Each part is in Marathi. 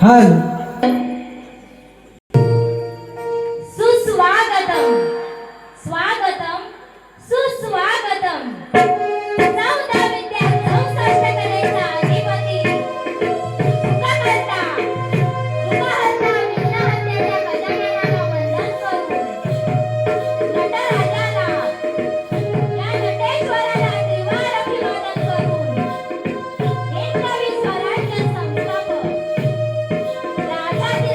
हाल राजा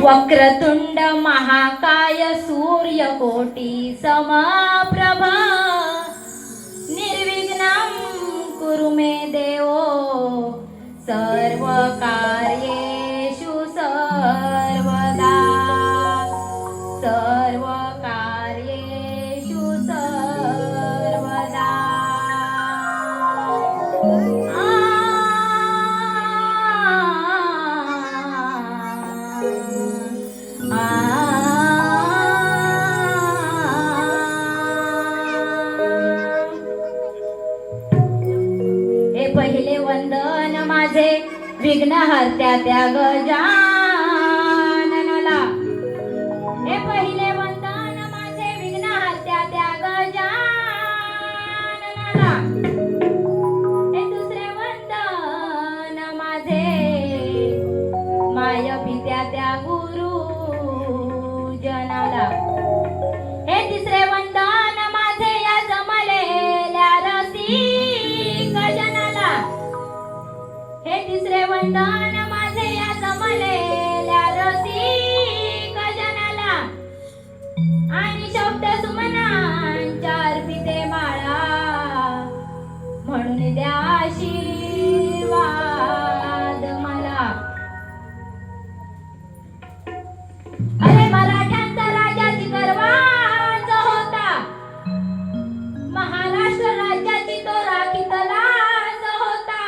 वक्रतुंड महाकाय सूर्यकोटी समप्रभ निर्विघ्नं कुरु मे देव सर्वकार्येषु सर्वदा सर्वकार्येषु सर्वदा। पहिले वंदन माझे विघ्नहर्त्या त्या गजाननाला। हे पहिले वंदन माझे विघ्नहर्त्या त्या गजाननाला। हे दुसरे वंदन माझे मायपित्या त्या गुरुजनाला। हे तिसरे वंदन माझे या जमलेल्या रसिक जनाला। हे तिसरे वंदन माझे या जमलेल्या रसिक जनाला। आणि शब्द सुमनांच्या अर्पिते माळा म्हणून द्या आशीर्वाद मला। अरे मराठ्यांचा राजाची गर्वाचा होता, महाराष्ट्र राज्याची तो राखीतलाच होता।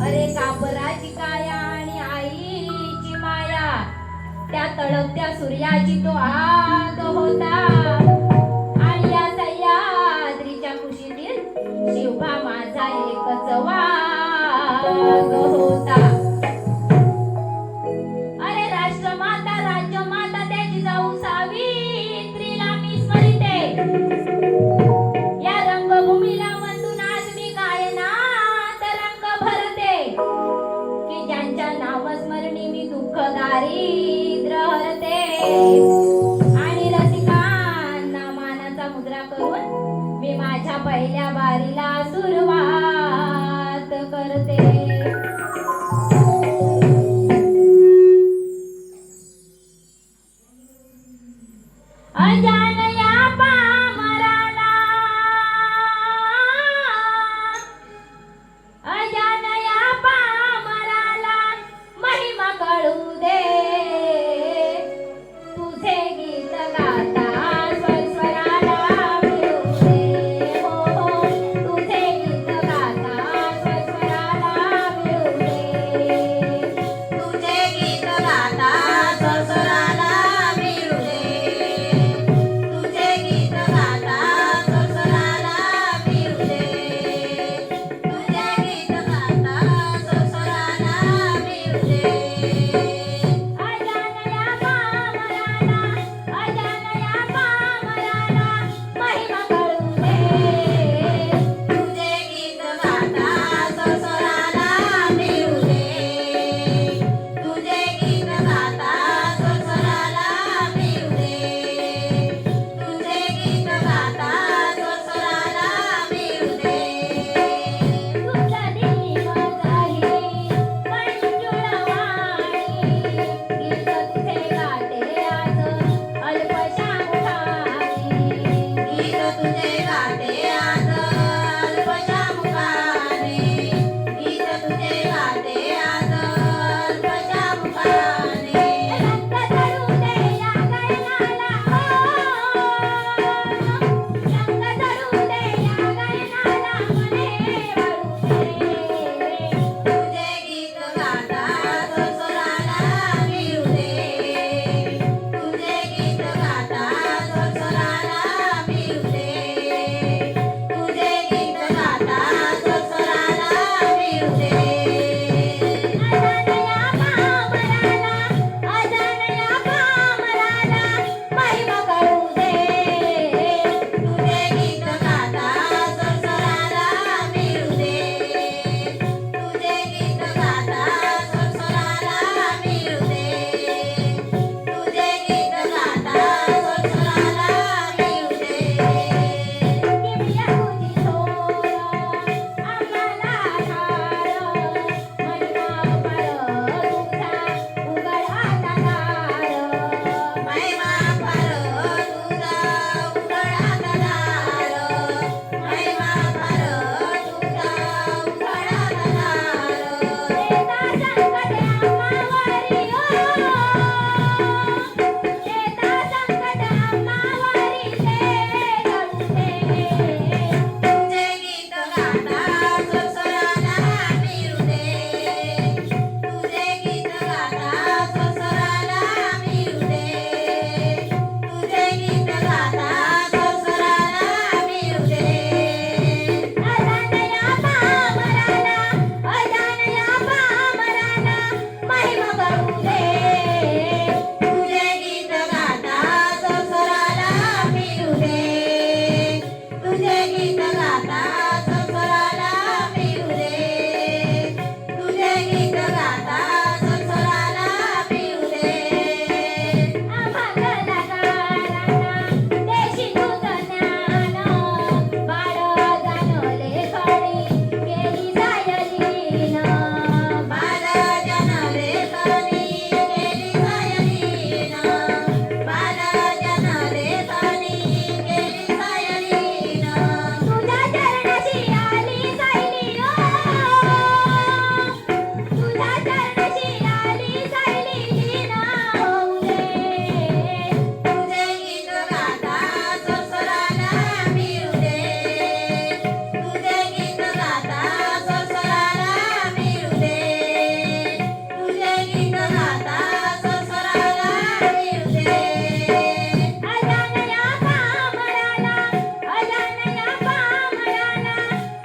अरे कापराची काया आणि आईची माया, त्या तळपत्या सूर्याची तो आग होता। आणि या सह्याद्रीच्या कुशीतील शिवबा माझा एकच वाघ होता। अरे राष्ट्रमाता राज्यमाता त्याची जाऊ सावित्रीला मी स्मरिते। या रंगभूमीला वंदून आज मी गायनात रंग भरते, की ज्यांच्या नामस्मरणी मी दुःख दारिद्र्य हरते। आणि रसिकांना मानाचा मुद्रा करून मी माझ्या पहिल्या बारीला सुरुवात करते। अजान या पामराला, अजान या पामराला महिमा कळू दे। तुझे गीत गाता स्वराला मिळू दे। हो हो, तुझे गीत गाता स्वराला मिळू दे। तुझे गीत गाता स्वराला मिळू दे। तुझे गीत गाता स्वराला मिळू दे। तुझे गीत गाता स्वराला मिळू दे। अजान या पामराला, अजान या पामराला महिमा कळू दे। तुझे गीत गाता स्वराला मिळू दे। तुझे गीत गाता स्वराला मिळू दे। तुझे गीत गाता स्वराला मिळू दे। तुझा दिली माझाही मंजुळवाणी, गीत तुझे गाते आज अल्पशा मुखाने। गीत तुझे गाते आज अल्पशा मुखाने। गीत तुझे गाते आज अल्पशा मुखाने। रंग चढू दे या गायनाला, रंग चढू दे या गायनाला मने वळू दे। तुझे गीत गाता स्वराला मिळू दे। तुझे गीत गाता स्वराला मिळू दे। तुझे गीत गाता संसाराला मिळू दे, तुझे गीत गाता संसाराला मिळू दे. आम्हा कलाकारांना देशी तुझं ज्ञान, बाळ जाणले खडी केली सायलीन. बाल जनलेखनी केली सायलीन, बाल जनलेखनी केली सायलीन. तुझ्या चरणाशी आली सायली ओ, तुझ्या चरणाशी आली सायली लीन होऊ दे. तुझे गीत गाता संसाराला मिळू दे, तुझे गीत गाता संसाराला मिळू दे, तुझे गीत गाता संसाराला मिळू दे. अजानया पामराला, अजानया पामराला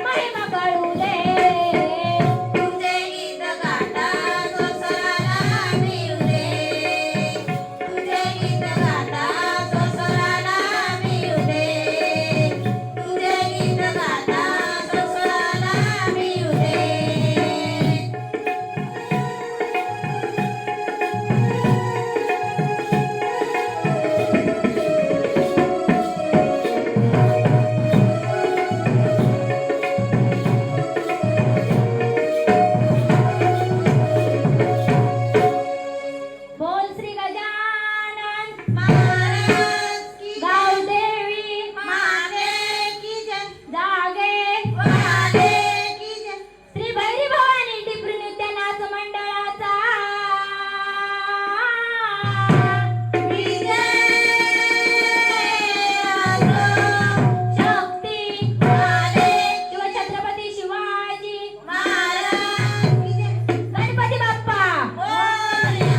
महिमा कळू दे. तुझे गीत गाता संसाराला मिळू दे, तुझे गीत गाता संसाराला मिळू दे, तुझे गीत गाता संसाराला मिळू दे. बोल श्री गजानन महाराज की जय, गावदेवी महादेव की जय, जागे महादेव की जय. श्री भैरी भवानी टिपरी नृत्य नाच मंडळाचा विजय असो. शक्ती महादेव शिवछत्रपती शिवाजी महाराज की जय. गणपती बाप्पा. मोरया.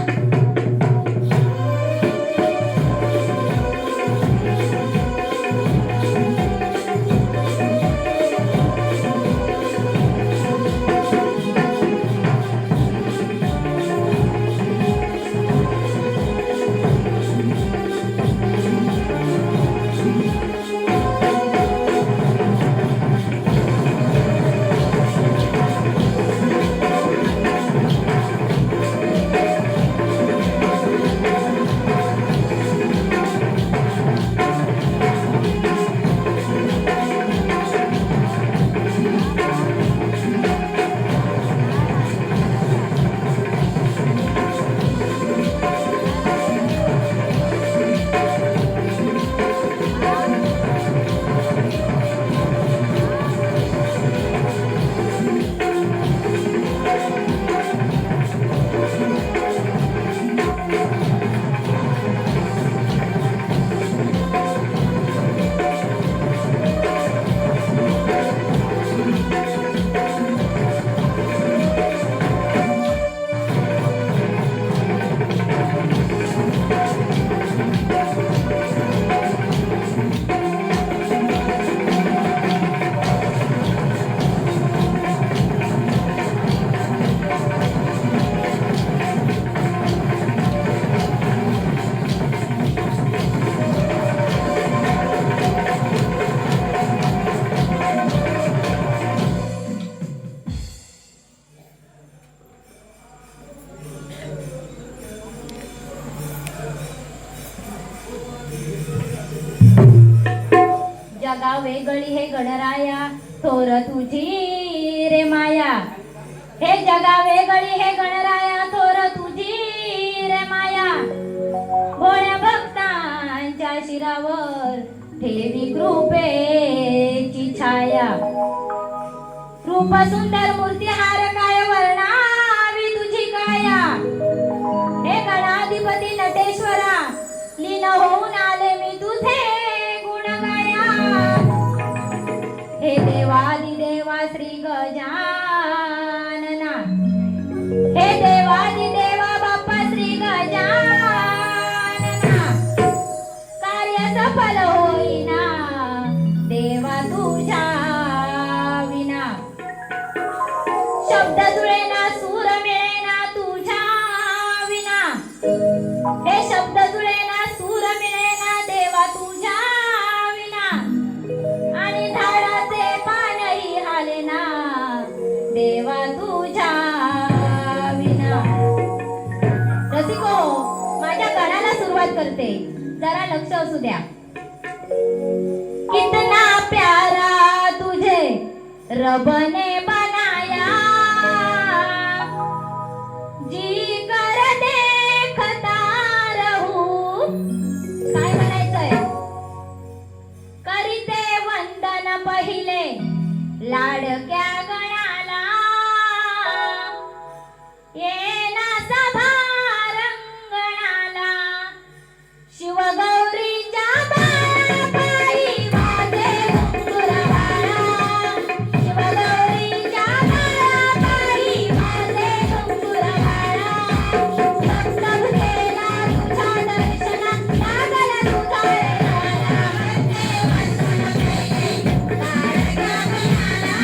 जगा वेगळी हे गणराया थोर तुझी रे माया. हे जगा वेगळी हे गणराया थोर तुझी रे माया. भोळ्या भक्तांच्या शिरावर ठेवी कृपेची छाया. रूप सुंदर मूर्ती हार काय वर्णावी तुझी काया. हे गणाधिपती नटेश्वरा लीन होऊन आले मी तुझे गुण गाया. हे देवादी देवा श्री गजानना, हे देवादी देवा बाप्पा श्री गजानना. कार्य सफल होईना देवा तुझ्या विना. शब्द जुळेना सूर मिळेना तुझ्या विना. हे शब्द जुळेना सूर मिळेना देवा तुझ्या विना. आणि करते, जरा लक्ष असू द्या. कितना प्यारा तुझे रब ने बनाया, जी कर देखता रहूं. काय म्हणायचंय? करीते वंदन पहिले लाडक्या गणाला, येना सभा रंगणाला. शिवगौरीच्या बाळापायी वाजे घुंगुर बाळा, शिवगौरीच्या बाळापायी वाजे घुंगुर बाळा. धबधब केला तुझ्या दर्शनात, लागला तुझा रेणाला. म्हणते वंदन पहिले लाडक्या गणाला,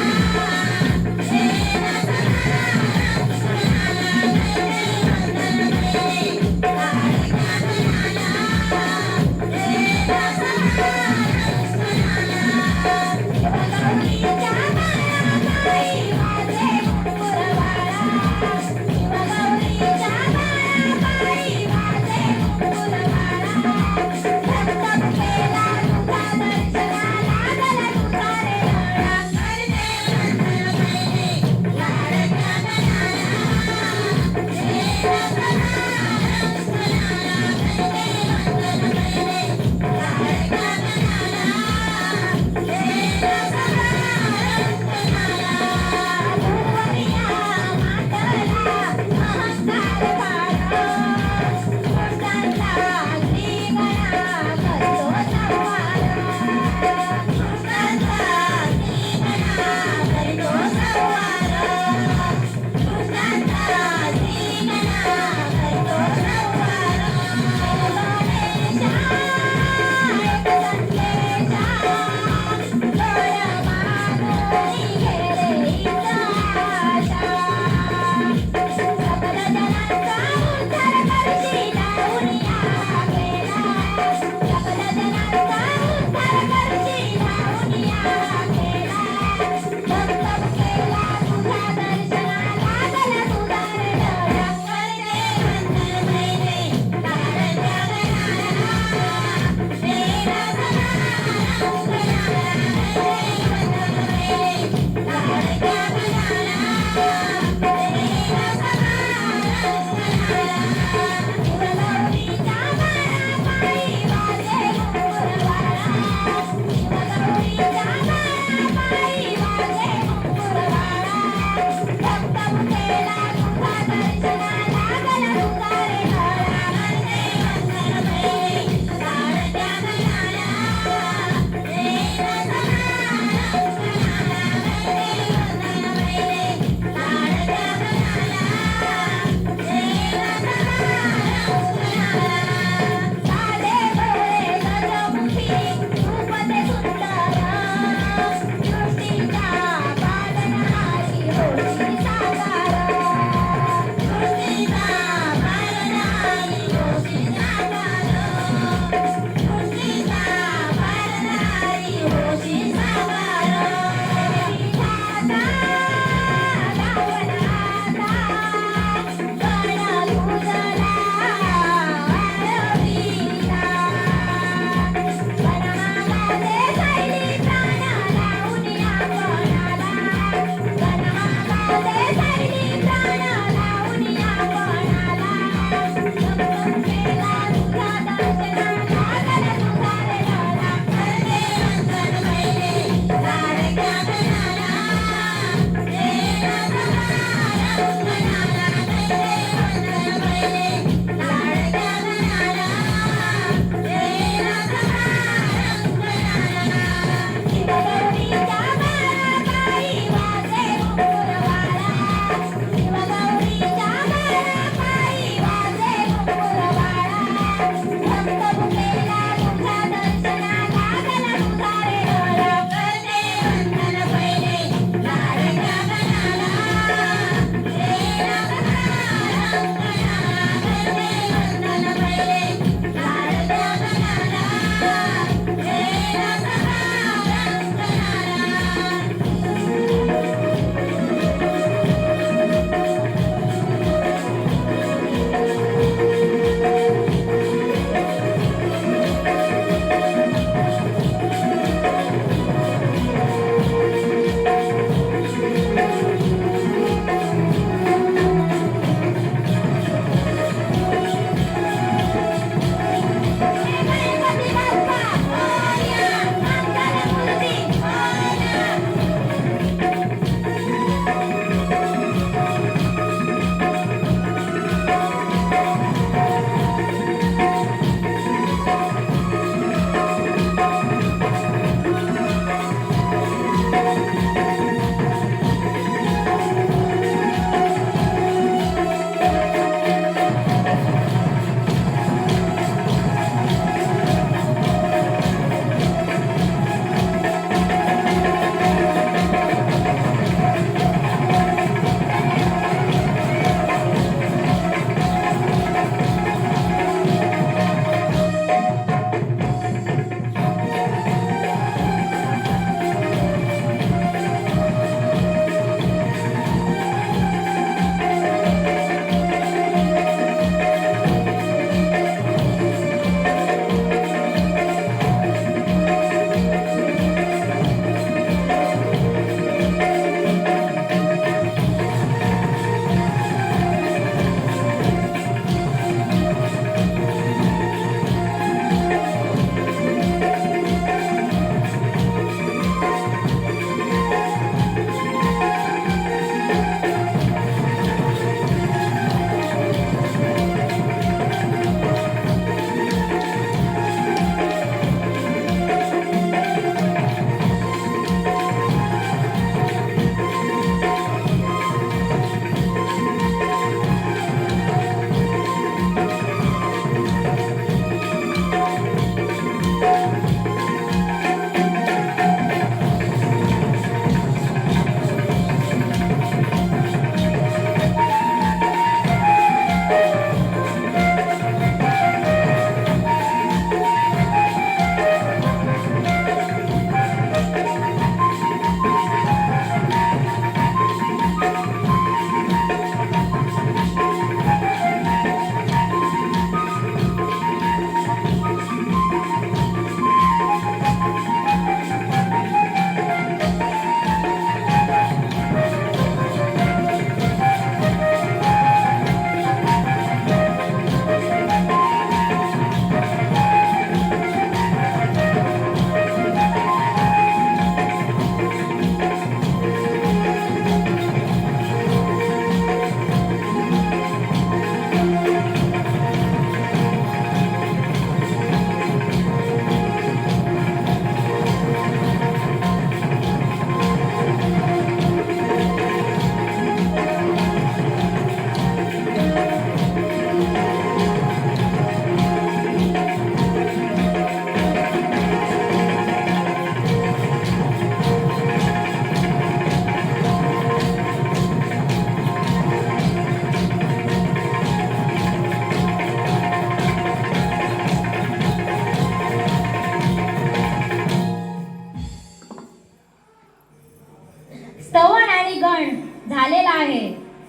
झालेला आहे.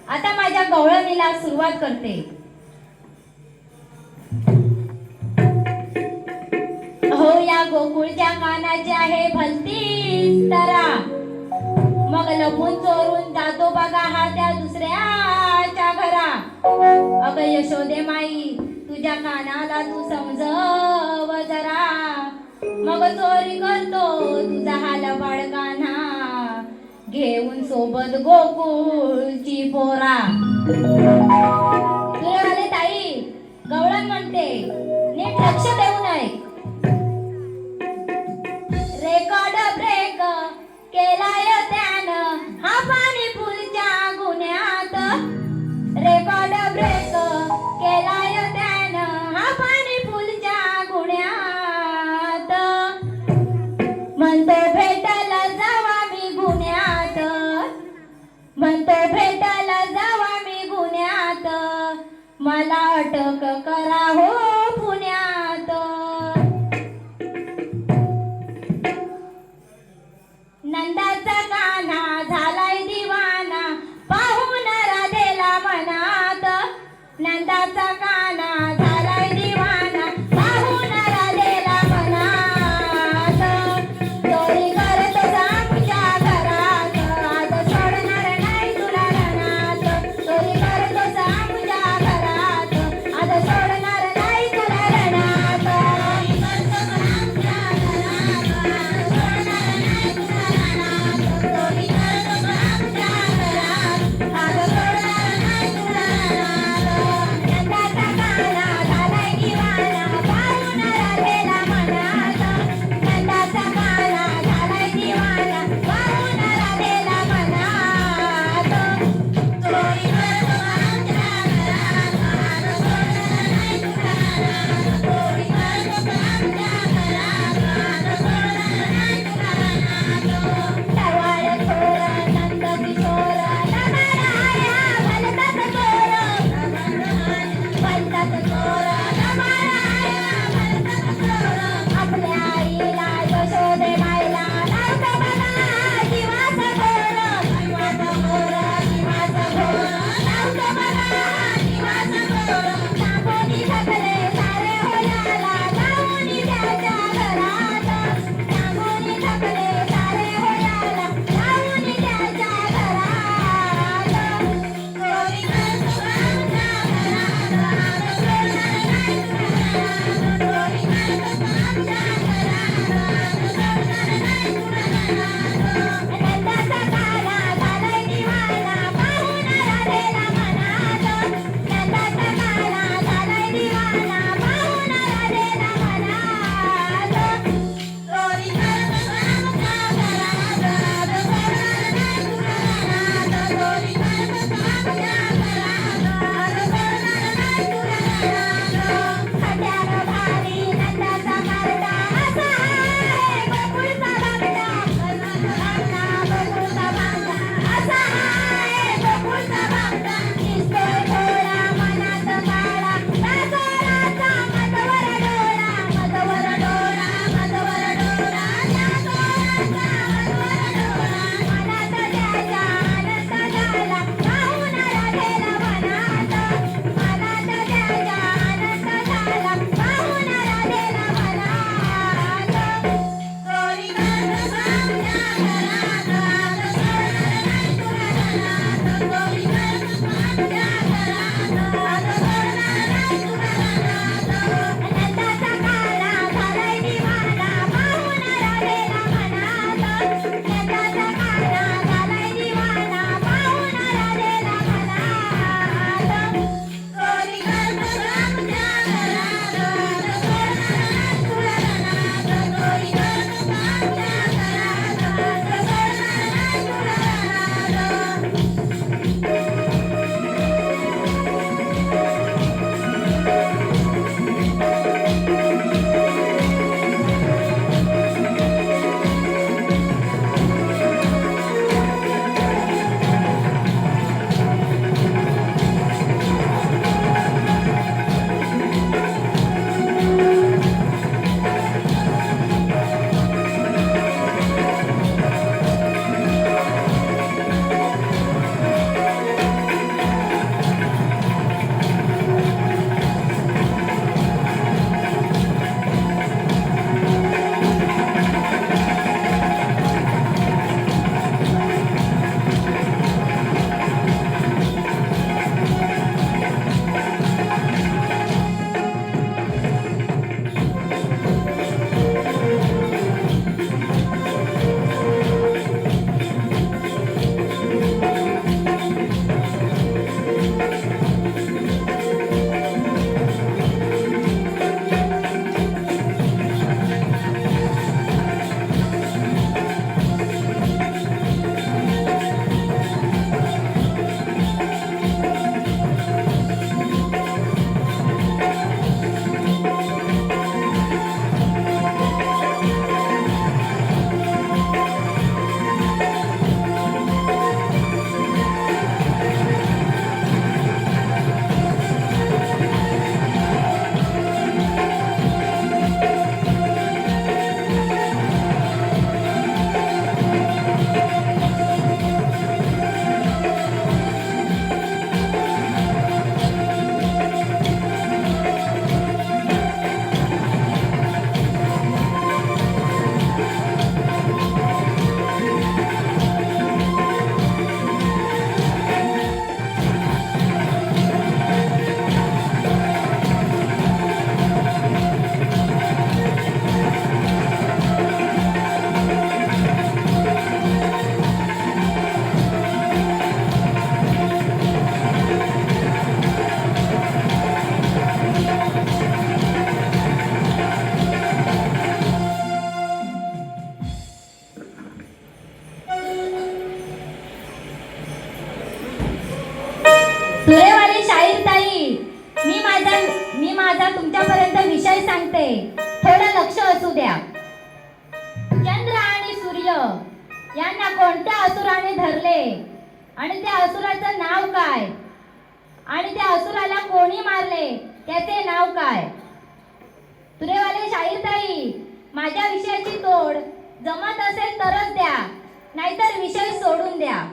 आता माझ्या गवळणीला सुरुवात करते. हो या गोकुळच्या कानाची आहे भलतीच तरा, मग लपून चोरून जातो बघा हा त्या दुसऱ्याच्या घरा. अग यशोदे माई तुझ्या कानाला तू समजव जरा, मग चोरी करतो तुझा हा लबाड कान्हा, घेऊन सोबत गोकुळची पोरा. तुला आले ताई, गवळण म्हणते नीट लक्ष देऊन ऐक. रेकॉर्ड ब्रेक केलाय त्यानं हा पाणी फुलच्या गुन्ह्यात. रेकॉर्ड ब्रेक केलाय त्यानं हा पाणी फुलच्या गुन्ह्यात. म्हणतो भेटायला जावा मी गुन्ह्यात, म्हणतो भेटायला जावा मी गुन्ह्यात, मला अटक करा हो पुण्यात. नंदाचा कान्हा झालाय दिवाना पाहून राधेला मनात. नंदाचा कान्हा झालाय दिवाना पाहून राधेला मनात. चोरी करतो सांग तुरेवाली शाहीर ताई, मी माझा तुमच्यापर्यंत विषय सांगते, थोडं लक्ष असू द्या. चंद्र आणि सूर्य यांना कोणत्या असुराने धरले आणि त्या असुराचं नाव काय आणि त्या असुराला कोणी मारले त्याचे नाव काय? तुरेवाले शाहीर ताई, माझ्या विषयाची तोड जमत असेल तरच द्या, नाहीतर विषय सोडून द्या.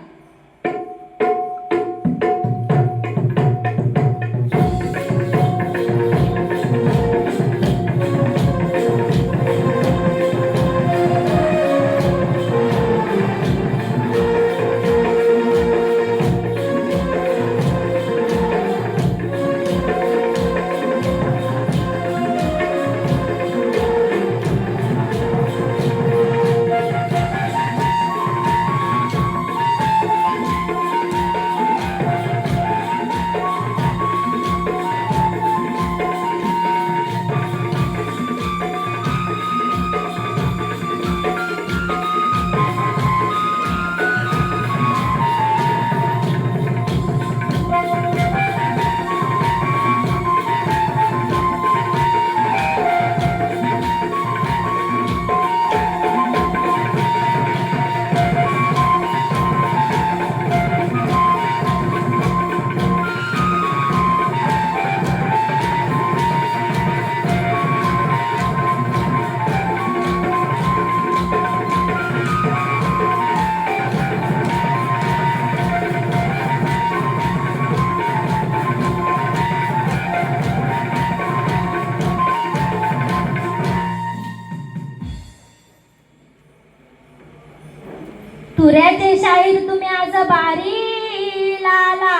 तुऱ्याचे शाहीर तुम्ही आज बारीला आला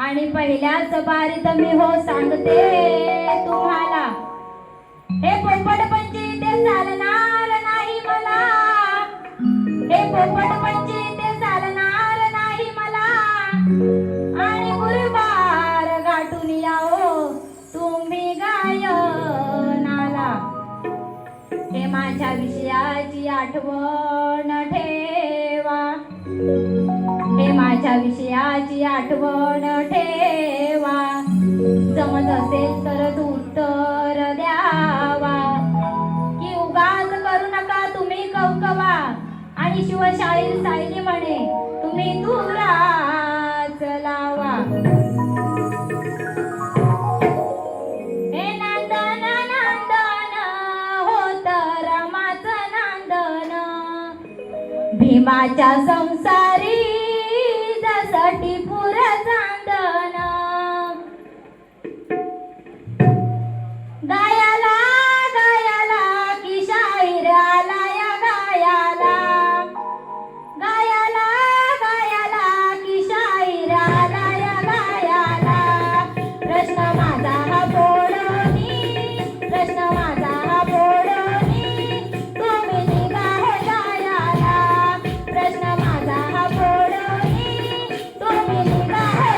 आणि पहिल्याच बारीत मी हो सांगते तुम्हाला, हे पोपट पंची ते चालणार नाही मला, हे पोपट पंची ते चालणार नाही मला, आणि गुरुवार गाठून याओ तुम्ही गायनाला. हे माझ्या विषयाची आठवण ठेवा, हे माझ्या विषयाची आठवण ठेवा, जमत असेल तर उत्तर द्यावा, की उगाच करू नका तुम्ही कवकवा आणि शिवशाहीर सायली म्हणे तुम्ही तुराच लावा. हे नांदन नांदन होत रमाचं नांदन, भीमाच्या संसारी जसाठी पुर चांदन, गायाला गायाला की शाहीर आला या गायाला, गायाला गायाला की शाहीर आला या गायाला. प्रश्न माझा हा पोडोनी, प्रश्न माझा हा पोडोनी, तुम्ही निघा हो गायाला. प्रश्न माझा हा पोडोनी, तुम्ही निघा हो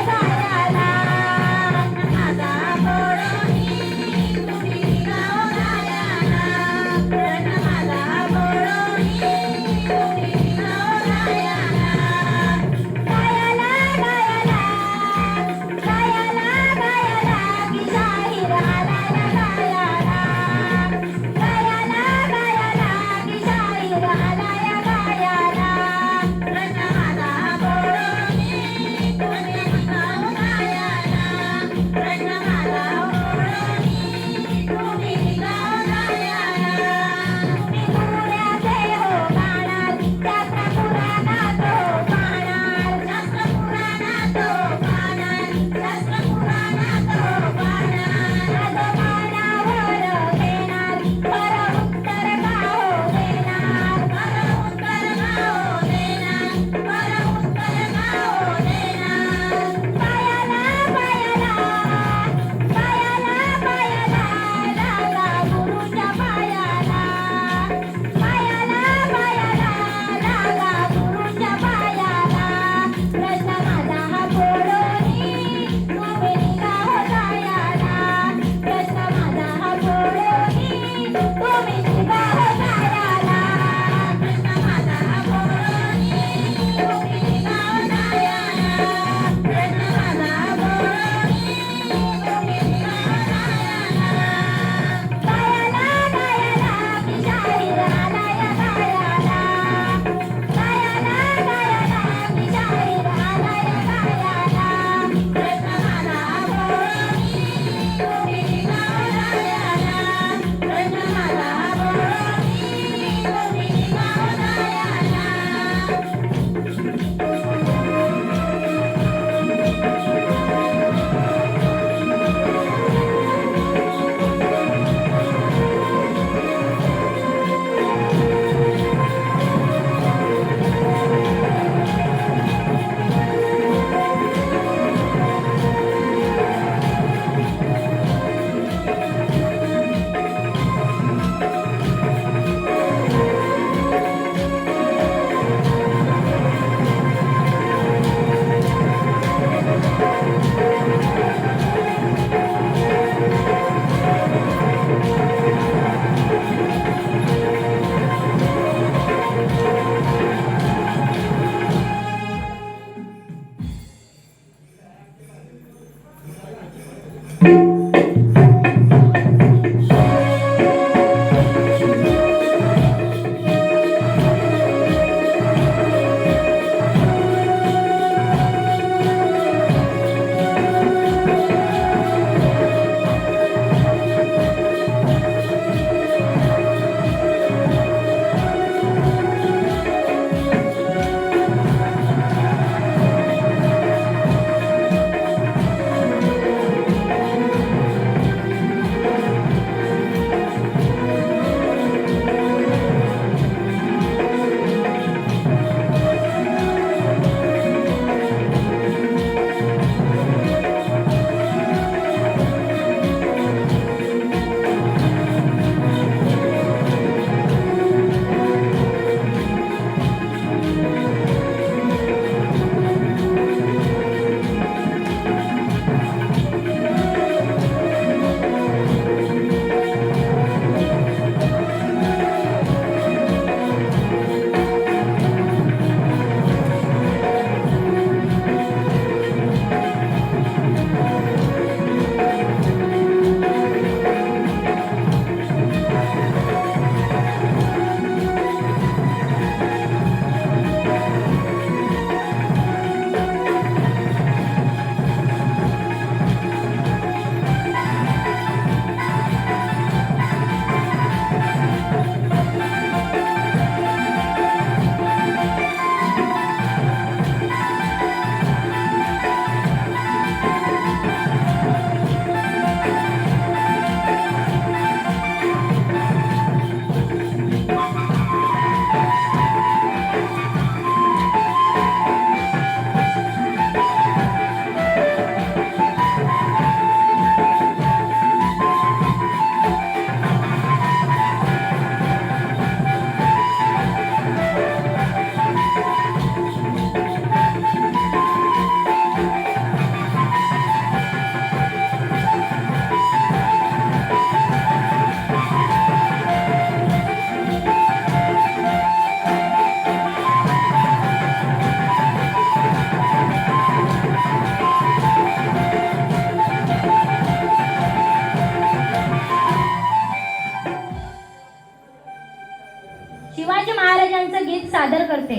शिवाजी महाराजांचं गीत सादर करते.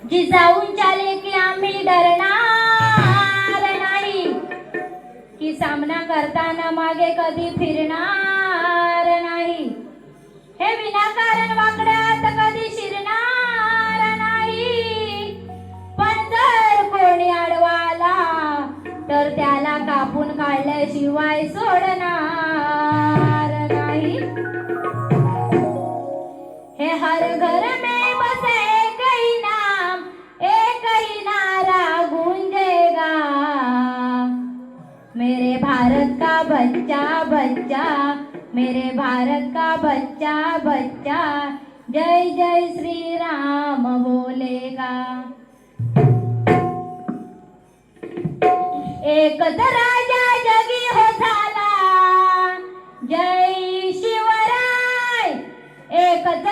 जिजाऊन चाले की आम्ही डरणार नाही, की सामना करताना मागे कधी फिरणार नाही. हे विनाकारण वाकड्यात कधी शिरणार नाही. पण जर कोणी अडवाला तर त्याला कापून काढल्याशिवाय सोडणार नाही. हे हर घर में बस एक ही नारा गूंजेगा, मेरे भारत का बच्चा बच्चा, मेरे भारत का बच्चा बच्चा, जय जय श्री राम बोलेगा. एकच राजा जगी हो झाला, जय शिवराय. एकच